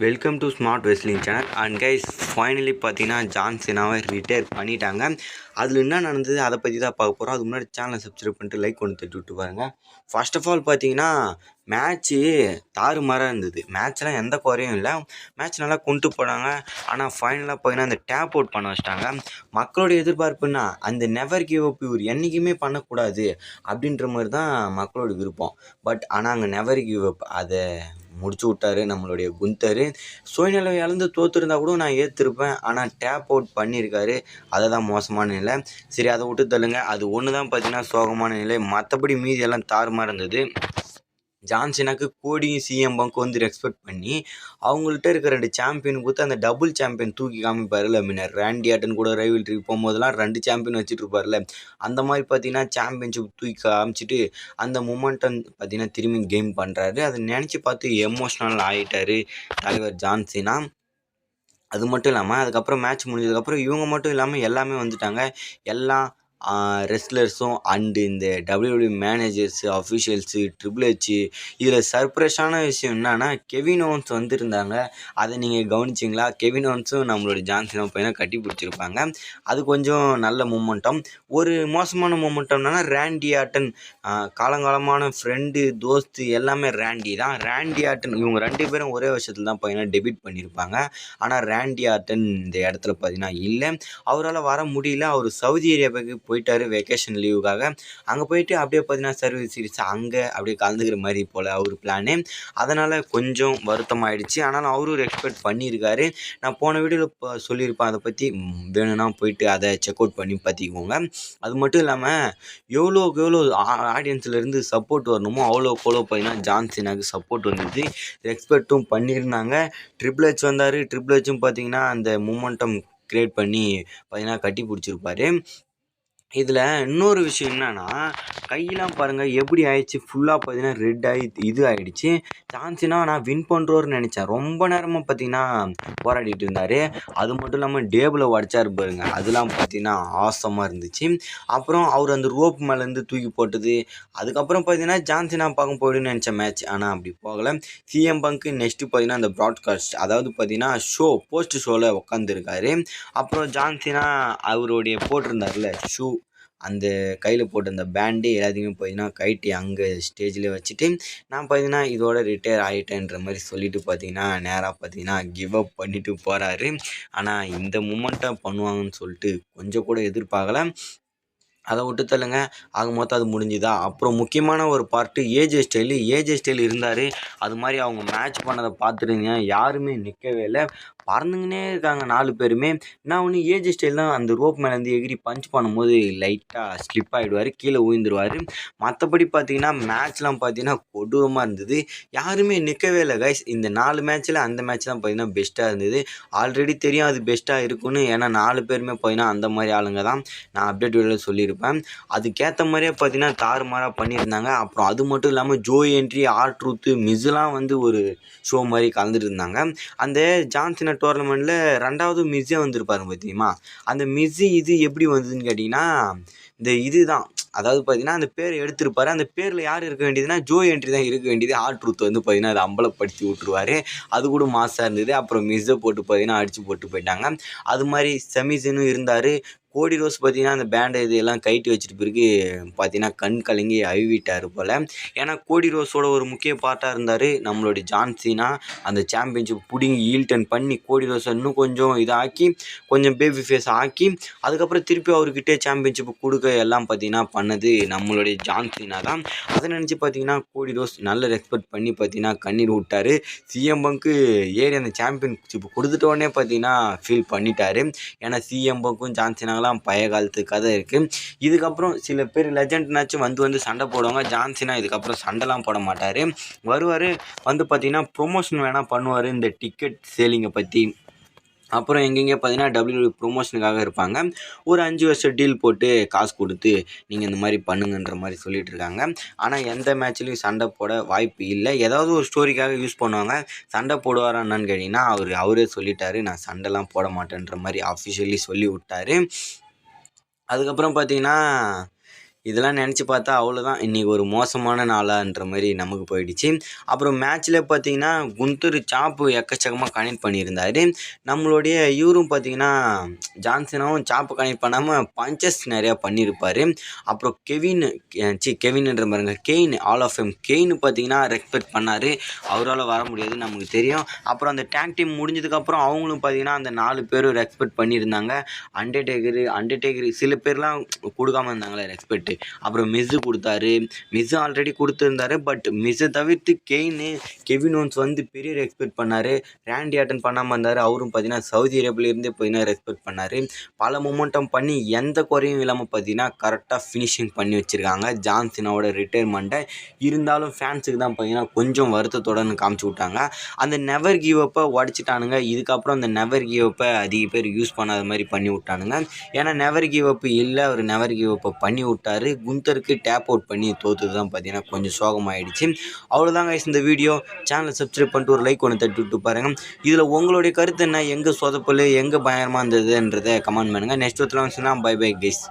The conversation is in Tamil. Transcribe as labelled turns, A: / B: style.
A: Welcome to smart wrestling channel. And guys, finally பார்த்தீங்கன்னா ஜான் சினாவை ரிட்டையர் பண்ணிட்டாங்க. அதில் என்ன நடந்தது அதை பற்றி தான் பார்க்க போகிறோம். அதுக்கு முன்னாடி சேனலை சப்ஸ்கிரைப் பண்ணிட்டு லைக் ஒன்று தட்டி விட்டு பாருங்கள். ஃபர்ஸ்ட் ஆஃப் ஆல் பார்த்தீங்கன்னா மேட்ச்சு தாறுமாறாக இருந்தது. மேட்ச்லாம் எந்த குறையும் இல்லை, மேட்ச் நல்லா கொண்டு போனாங்க. ஆனால் ஃபைனலாக பார்த்தீங்கன்னா அந்த டேப் அவுட் பண்ண வச்சிட்டாங்க. மக்களோட எதிர்பார்ப்புன்னா அந்த நெவர் கிவ் அப் இவர் என்றைக்குமே பண்ணக்கூடாது அப்படின்ற மாதிரி தான் மக்களோட விருப்பம். பட் ஆனால் அங்கே நெவர் கிவ் அப் அதை முடிச்சு விட்டாரு நம்மளுடைய குந்தர். சுயநிலை இழந்து தோற்றுருந்தா கூட நான் ஏற்றிருப்பேன். ஆனால் டேப் அவுட் பண்ணியிருக்காரு. அதை தான் மோசமான நிலை. சரி, அதை விட்டு தள்ளுங்க. அது ஒன்று தான் பார்த்தீங்கன்னா சோகமான நிலை. மற்றபடி மீதி எல்லாம் தாறுமாறு இருந்தது. ஜான் சினாக்கு கோடியும் சிஎம் பங்க் வந்து ரெஸ்பெக்ட் பண்ணி அவங்கள்ட்ட இருக்க 2 சாம்பியன் கொடுத்து அந்த டபுள் சாம்பியன் தூக்கி காமிப்பார்ல. முன்ன ரேண்டி ஆட்டன் கூட ரைவல்ரி போகும்போதெல்லாம் 2 சாம்பியன் வச்சுட்டு இருப்பார்ல. அந்த மாதிரி பார்த்தீங்கன்னா சாம்பியன்ஷிப் தூக்கி காமிச்சிட்டு அந்த மூமெண்டம் பார்த்தீங்கன்னா திரும்பி கேம் பண்ணுறாரு. அதை நினச்சி பார்த்து எமோஷ்னல் ஆகிட்டார் தலைவர் ஜான் சினா. அது மட்டும் இல்லாமல் அதுக்கப்புறம் மேட்ச் முடிஞ்சதுக்கப்புறம் இவங்க மட்டும் இல்லாமல் எல்லாமே வந்துட்டாங்க. எல்லாம் ரெஸ்லர்ஸும் அண்டு இந்த WWE managers, officials, triple H. இதில் சர்ப்ரைஸான விஷயம் என்னன்னா, கெவின் ஓவன்ஸ் வந்திருந்தாங்க. அதை நீங்கள் கவனிச்சிங்களா? கெவின் ஓவன்ஸும் நம்மளோட ஜான் சினா பையனை கட்டி பிடிச்சிருப்பாங்க. அது கொஞ்சம் நல்ல மூமெண்டம். ஒரு மோசமான மூமெண்டம் என்னன்னா, ரேண்டி ஆட்டன் காலங்காலமான ஃப்ரெண்டு, தோஸ்து எல்லாமே ரேண்டி தான். ரேண்டி ஆட்டன் இவங்க 2 பேரும் ஒரே வருஷத்தில் தான் பையனை டெபியூட் பண்ணியிருப்பாங்க. ஆனால் ரேண்டி ஆட்டன் இந்த இடத்துல பார்த்தீங்கன்னா இல்லை, அவரால் வர முடியல. அவர் சவுதி அரேபியாவுக்கு போயிட்டார் வெக்கேஷன் லீவுக்காக. அங்கே போயிட்டு அப்படியே பார்த்தீங்கன்னா சர்வீஸ் சீரிஸ் அங்கே அப்படியே கலந்துக்கிற மாதிரி போல் அவர் பிளானு. அதனால் கொஞ்சம் வருத்தம் ஆகிடுச்சு. ஆனாலும் அவரும் எக்ஸ்பெக்ட் பண்ணியிருக்காரு. நான் போன வீடியோவில் சொல்லியிருப்பேன், அதை பற்றி வேணும்னா போயிட்டு அதை செக் அவுட் பண்ணி பார்த்திக்கோங்க. அது மட்டும் இல்லாமல் எவ்வளோக்கு எவ்வளோ ஆடியன்ஸ்லேருந்து சப்போர்ட் வரணுமோ அவ்வளோக்கு பார்த்தீங்கன்னா ஜான் சினாக்கு சப்போர்ட் வந்தது. எக்ஸ்பெக்ட்டும் பண்ணியிருந்தாங்க. ட்ரிபிள் ஹெச் வந்தார். ட்ரிபிள் ஹெச்சும் பார்த்தீங்கன்னா அந்த மூமெண்டம் கிரியேட் பண்ணி பார்த்தீங்கன்னா கட்டி பிடிச்சிருப்பாரு. இதில் இன்னொரு விஷயம் என்னென்னா, கையெல்லாம் பாருங்கள் எப்படி ஆயிடுச்சு. ஃபுல்லாக பார்த்தீங்கன்னா ரெட் ஆகி இது ஆகிடுச்சு. ஜான் சினா நான் வின் பண்ணுறோன்னு நினச்சேன். ரொம்ப நேரமாக பார்த்தீங்கன்னா போராடிட்டு இருந்தார். அது மட்டும் இல்லாமல் டேபிளை உடச்சாரு பாருங்க, அதெல்லாம் பார்த்தீங்கன்னா ஆசமாக இருந்துச்சு. அப்புறம் அவர் அந்த ரோப் மேலேருந்து தூக்கி போட்டது. அதுக்கப்புறம் பார்த்தீங்கன்னா ஜான் சினா பார்க்க போயிடுன்னு நினச்சேன் மேட்ச். ஆனால் அப்படி போகலை. சிஎம் பங்க்கு நெக்ஸ்ட்டு பார்த்தீங்கன்னா அந்த ப்ராட்காஸ்ட், அதாவது பார்த்தீங்கன்னா போஸ்ட் ஷோவில் உட்காந்துருக்காரு. அப்புறம் ஜான் சினா அவருடைய போட்டிருந்தார்ல ஷூ, அந்த கையில் போட்டு அந்த பேண்டு எல்லாத்தையுமே பார்த்தீங்கன்னா கைட்டி அங்கே ஸ்டேஜில் வச்சுட்டு நான் பார்த்தீங்கன்னா இதோட ரிட்டையர் ஆகிட்டேன்ற மாதிரி சொல்லிவிட்டு பார்த்தீங்கன்னா நேராக பார்த்தீங்கன்னா கிவ் அப் பண்ணிவிட்டு போகிறாரு. ஆனால் இந்த மூமெண்ட்டை பண்ணுவாங்கன்னு சொல்லிட்டு கொஞ்சம் கூட எதிர்பார்க்கல. அதை விட்டு தள்ளுங்க. ஆக மொத்தம் அது முடிஞ்சுதா. அப்புறம் முக்கியமான ஒரு பார்ட்டு ஏஜே ஸ்டைல் இருந்தார். அது மாதிரி அவங்க மேட்ச் பண்ணதை பார்த்துருங்க, யாருமே நிற்கவே இல்லை, பறந்துங்கன்னே இருக்காங்க 4 பேருமே. நான் ஒன்று ஏஜே ஸ்டைல் தான் அந்த ரோப் மேலேருந்து எகிரி பஞ்ச் பண்ணும்போது லைட்டாக ஸ்லிப் ஆகிடுவார், கீழே ஊழ்ந்துருவார். மற்றபடி பார்த்தீங்கன்னா மேட்ச்லாம் பார்த்தீங்கன்னா கொடூரமாக இருந்தது. யாருமே நிற்கவே இல்லை கைஸ். இந்த 4 மேட்ச்சில் அந்த மேட்ச் தான் பார்த்தீங்கன்னா பெஸ்ட்டாக இருந்தது. ஆல்ரெடி தெரியும் அது பெஸ்ட்டாக இருக்குன்னு, ஏன்னா 4 பேருமே பார்த்தீங்கன்னா அந்த மாதிரி ஆளுங்க தான். நான் அப்டேட் வீடியோவில் சொல்லியிருப்பேன். அதுக்கேற்ற மாதிரியே பார்த்தீங்கன்னா தாறுமாறாக பண்ணியிருந்தாங்க. அப்புறம் அது மட்டும் இல்லாமல் ஜோ என்ட்ரி, ஆர்ட்ரூத்து, மிஸ்லாம் வந்து ஒரு ஷோ மாதிரி கலந்துட்டு இருந்தாங்க. அந்த ஜான் சினா டோர்னமெண்ட்டில் 2வது மிஸ்ஸே வந்திருப்பாரு பார்த்தீங்களா. அந்த மிஸ்ஸு இது எப்படி வந்ததுன்னு கேட்டிங்கன்னா, இந்த இது தான், அதாவது பார்த்தீங்கன்னா அந்த பேர் எடுத்திருப்பாரு. அந்த பேரில் யார் இருக்க வேண்டியதுன்னா ஜோ என்ட்ரி தான் இருக்க வேண்டியது. ஆர்ட்ரூத் வந்து பார்த்தீங்கன்னா அதை அம்பலப்படுத்தி விட்ருவார். அது கூட மாசாக இருந்தது. அப்புறம் மிஸ்ஸை போட்டு பார்த்தீங்கன்னா அடித்து போட்டு போயிட்டாங்க. அது மாதிரி செமிசனும் இருந்தார். கோடி ரோஸ் பார்த்தீங்கன்னா அந்த பேண்டை இது எல்லாம் கைட்டி வச்சுட்டு பிறகு பார்த்தீங்கன்னா கண் கலங்கி அழுவிட்டார் போல். ஏன்னா கோடி ரோஸோட ஒரு முக்கிய பார்ட்டாக இருந்தார் நம்மளுடைய ஜான் சினா. அந்த சாம்பியன்ஷிப் பிடிங்கி ஈல்டன் பண்ணி கோடி ரோஸை இன்னும் கொஞ்சம் இதாக்கி கொஞ்சம் பேபி ஃபேஸ் ஆக்கி அதுக்கப்புறம் திருப்பி அவர்கிட்டே சாம்பியன்ஷிப் கொடுக்க எல்லாம் பார்த்தீங்கன்னா பண்ணது நம்மளுடைய ஜான் சினா தான். அதை நினச்சி பார்த்தீங்கன்னா கோடி ரோஸ் நல்ல ரெஸ்பெக்ட் பண்ணி பார்த்தீங்கன்னா கண்ணீர் விட்டார். சிஎம் பங்க்கு ஏறி அந்த சாம்பியன்ஷிப் கொடுத்துட்டோடனே பார்த்தீங்கன்னா ஃபீல் பண்ணிட்டார். ஏன்னா சிஎம் பங்க்கும் ஜான் சினாங்களாம் பழைய காலத்து கதை இருக்குது. இதுக்கப்புறம் சில பேர் லெஜண்ட்னாச்சும் வந்து சண்டை போடுவாங்க. ஜான் சினா இதுக்கப்புறம் சண்டைலாம் போட மாட்டார். வருவார், வந்து பார்த்திங்கன்னா ப்ரொமோஷன் வேணால் பண்ணுவார் இந்த டிக்கெட் சேலிங்கை பற்றி. அப்புறம் எங்கெங்கே பார்த்தீங்கன்னா WWE ப்ரொமோஷனுக்காக இருப்பாங்க. ஒரு 5 வருஷம் டீல் போட்டு காசு கொடுத்து நீங்கள் இந்த மாதிரி பண்ணுங்கன்ற மாதிரி சொல்லிகிட்டு இருக்காங்க. ஆனால் எந்த மேட்ச்லேயும் சண்டை போட வாய்ப்பு இல்லை. ஏதாவது ஒரு ஸ்டோரிக்காக யூஸ் பண்ணுவாங்க. சண்டை போடுவாரா என்னன்னு கேட்டிங்கன்னா அவரே சொல்லிட்டாரு, நான் சண்டைலாம் போட மாட்டேன்ற மாதிரி அஃபிஷியலி சொல்லி விட்டார். அதுக்கப்புறம் பார்த்தீங்கன்னா இதெல்லாம் நினச்சி பார்த்தா அவ்வளோதான், இன்றைக்கி ஒரு மோசமான நாளான்ற மாதிரி நமக்கு போயிடுச்சு. அப்புறம் மேட்ச்சில் பார்த்தீங்கன்னா குந்தர் சாப்பு எக்கச்சக்கமாக கனெக்ட் பண்ணியிருந்தார். நம்மளுடைய இவரும் பார்த்தீங்கன்னா ஜான்சனாவும் சாப்பு கனெக்ட் பண்ணாமல் பஞ்சஸ் நிறையா பண்ணியிருப்பார். அப்புறம் கெவின்ன்ற பாருங்க கெயின் ஆல் ஆஃப் எம் கெயின் பார்த்தீங்கன்னா ரெஸ்பெக்ட் பண்ணார். அவரால் வர முடியாது நமக்கு தெரியும். அப்புறம் அந்த டேக் டீம் முடிஞ்சதுக்கப்புறம் அவங்களும் பார்த்தீங்கன்னா அந்த 4 பேரும் ரெஸ்பெக்ட் பண்ணியிருந்தாங்க. அண்டர்டேக்கர் சில பேர்லாம் கொடுக்காம இருந்தாங்களே ரெஸ்பெக்ட். அப்புறம் மிஸ்ஸு கொடுத்தாரு. மிஸ்ஸு ஆல்ரெடி கொடுத்துருந்தாரு. பட் மிஸ்ஸை தவிர்த்து கெவின் ஓன்ஸ் வந்து பெரிய ரெஸ்பெக்ட் பண்ணார். ரேண்டி ஆட்டன் பண்ணாமல் இருந்தார். அவரும் பார்த்தீங்கன்னா சவுதி அரேபியாவிலேருந்தே பார்த்தீங்கன்னா ரெஸ்பெக்ட் பண்ணார். பல மொமெண்டம் பண்ணி எந்த குறையும் இல்லாமல் பார்த்தீங்கன்னா கரெக்டாக ஃபினிஷிங் பண்ணி வச்சுருக்காங்க ஜான் சீனாவோட ரிட்டையர்மெண்ட்டை. இருந்தாலும் ஃபேன்ஸுக்கு தான் பார்த்தீங்கன்னா கொஞ்சம் வருத்தத்தோடன்னு காமிச்சு விட்டாங்க. அந்த நெவர் கிவ் அப்பை உடச்சிட்டானுங்க. இதுக்கப்புறம் அந்த நெவர் கிவ் அப்பை அதிக பேர் யூஸ் பண்ணாத மாதிரி பண்ணி விட்டானுங்க. ஏன்னா நெவர் கிவ் அப் இல்லை, அவர் நெவர் கிவ் அப்பை பண்ணி விட்டார். குந்தருக்கு டேப் அவுட் பண்ணி தோற்று தான் பார்த்தீங்கன்னா கொஞ்சம் சோகமாகிடுச்சு. அவ்வளோதாங்க இந்த வீடியோ. சேனலை சப்ஸ்கிரைப் பண்ணிட்டு ஒரு லைக் ஒன்று தட்டி விட்டு பாருங்கள். இதில் உங்களுடைய கருத்து என்ன, எங்கே சொதப்பல் எங்கே பயங்கரமாக இருந்ததுன்றதை கமெண்ட் பண்ணுங்கள். நெக்ஸ்ட் ஒருத்தர் வந்துச்சுன்னா பை கைஸ்.